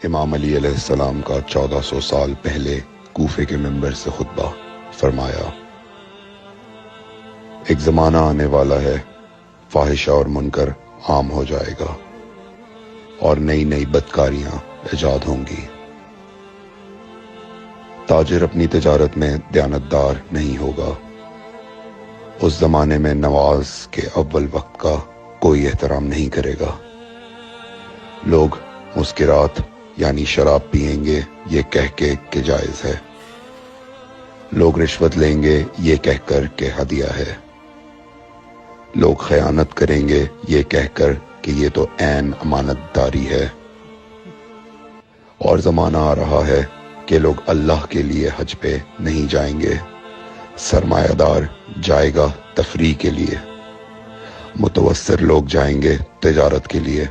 امام علی علیہ السلام کا 1400 سال پہلے کوفے کے منبر سے خطبہ فرمایا، ایک زمانہ آنے والا ہے، فاحشہ اور منکر عام ہو جائے گا اور نئی نئی بدکاریاں ایجاد ہوں گی۔ تاجر اپنی تجارت میں دیانتدار نہیں ہوگا۔ اس زمانے میں نماز کے اول وقت کا کوئی احترام نہیں کرے گا۔ لوگ مسکرات یعنی شراب پئیں گے یہ کہہ کے کہ جائز ہے۔ لوگ رشوت لیں گے یہ کہہ کر کہ ہدیہ ہے۔ لوگ خیانت کریں گے یہ کہہ کر کہ یہ تو عین امانت داری ہے۔ اور زمانہ آ رہا ہے کہ لوگ اللہ کے لیے حج پہ نہیں جائیں گے، سرمایہ دار جائے گا تفریح کے لیے، متوسر لوگ جائیں گے تجارت کے لیے،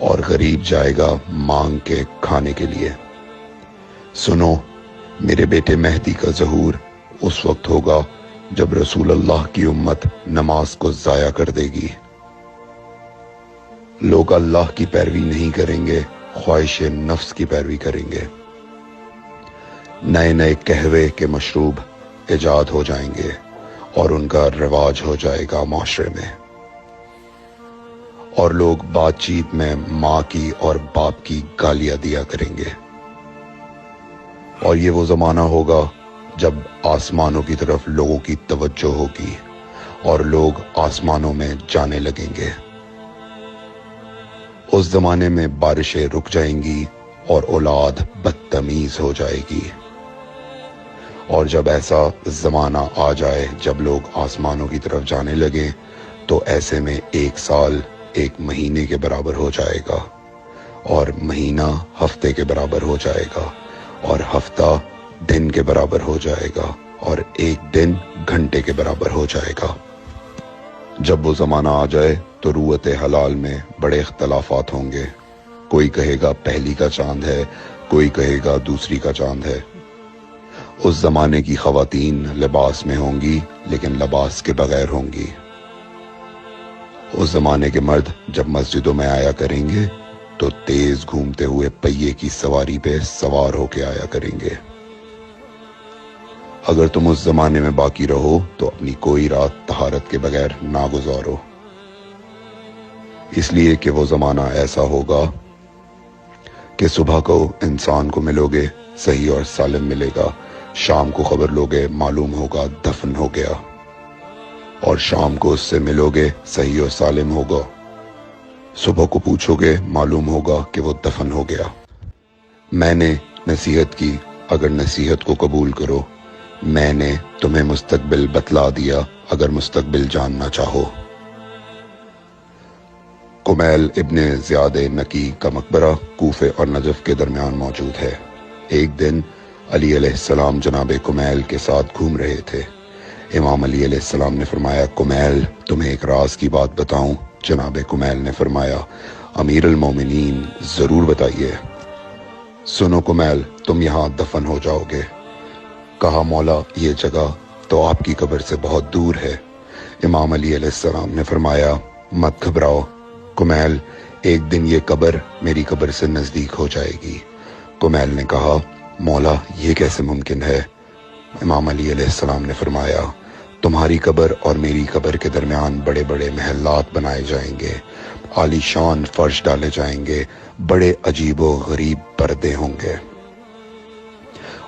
اور غریب جائے گا مانگ کے کھانے کے لیے۔ سنو، میرے بیٹے مہدی کا ظہور اس وقت ہوگا جب رسول اللہ کی امت نماز کو ضائع کر دے گی۔ لوگ اللہ کی پیروی نہیں کریں گے، خواہش نفس کی پیروی کریں گے۔ نئے نئے قہوے کے مشروب ایجاد ہو جائیں گے اور ان کا رواج ہو جائے گا معاشرے میں، اور لوگ بات چیت میں ماں کی اور باپ کی گالیاں دیا کریں گے۔ اور یہ وہ زمانہ ہوگا جب آسمانوں کی طرف لوگوں کی توجہ ہوگی اور لوگ آسمانوں میں جانے لگیں گے۔ اس زمانے میں بارشیں رک جائیں گی اور اولاد بدتمیز ہو جائے گی۔ اور جب ایسا زمانہ آ جائے جب لوگ آسمانوں کی طرف جانے لگیں تو ایسے میں ایک سال ایک مہینے کے برابر ہو جائے گا، اور مہینہ ہفتے کے برابر ہو جائے گا، اور ہفتہ دن کے برابر ہو جائے گا، اور ایک دن گھنٹے کے برابر ہو جائے گا۔ جب وہ زمانہ آ جائے تو روت حلال میں بڑے اختلافات ہوں گے۔ کوئی کہے گا پہلی کا چاند ہے، کوئی کہے گا دوسری کا چاند ہے۔ اس زمانے کی خواتین لباس میں ہوں گی لیکن لباس کے بغیر ہوں گی۔ اس زمانے کے مرد جب مسجدوں میں آیا کریں گے تو تیز گھومتے ہوئے پہیے کی سواری پہ سوار ہو کے آیا کریں گے۔ اگر تم اس زمانے میں باقی رہو تو اپنی کوئی رات طہارت کے بغیر نہ گزارو، اس لیے کہ وہ زمانہ ایسا ہوگا کہ صبح کو انسان کو ملو گے صحیح اور سالم ملے گا، شام کو خبر لوگے معلوم ہوگا دفن ہو گیا، اور شام کو اس سے ملو گے صحیح اور سالم ہوگا، صبح کو پوچھو گے معلوم ہوگا کہ وہ دفن ہو گیا۔ میں نے نصیحت کی، اگر نصیحت کو قبول کرو، میں نے تمہیں مستقبل بتلا دیا اگر مستقبل جاننا چاہو۔ کمیل ابن زیاد نکی کا مقبرہ کوفے اور نجف کے درمیان موجود ہے۔ ایک دن علی علیہ السلام جناب کمیل کے ساتھ گھوم رہے تھے۔ امام علی علیہ السلام نے فرمایا، کمیل تمہیں ایک راز کی بات بتاؤں؟ جناب کمیل نے فرمایا، امیر المومنین ضرور بتائیے۔ سنو کمیل، تم یہاں دفن ہو جاؤ گے۔ کہا، مولا یہ جگہ تو آپ کی قبر سے بہت دور ہے۔ امام علی علیہ السلام نے فرمایا، مت گھبراؤ کمیل، ایک دن یہ قبر میری قبر سے نزدیک ہو جائے گی۔ کمیل نے کہا، مولا یہ کیسے ممکن ہے؟ امام علی علیہ السلام نے فرمایا، تمہاری قبر اور میری قبر کے درمیان بڑے بڑے محلات بنائے جائیں گے، عالی شان فرش ڈالے جائیں گے، بڑے عجیب و غریب پردے ہوں گے،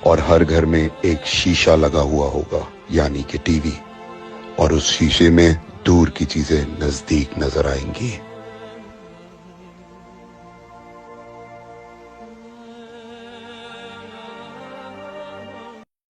اور ہر گھر میں ایک شیشہ لگا ہوا ہوگا یعنی کہ ٹی وی، اور اس شیشے میں دور کی چیزیں نزدیک نظر آئیں گی۔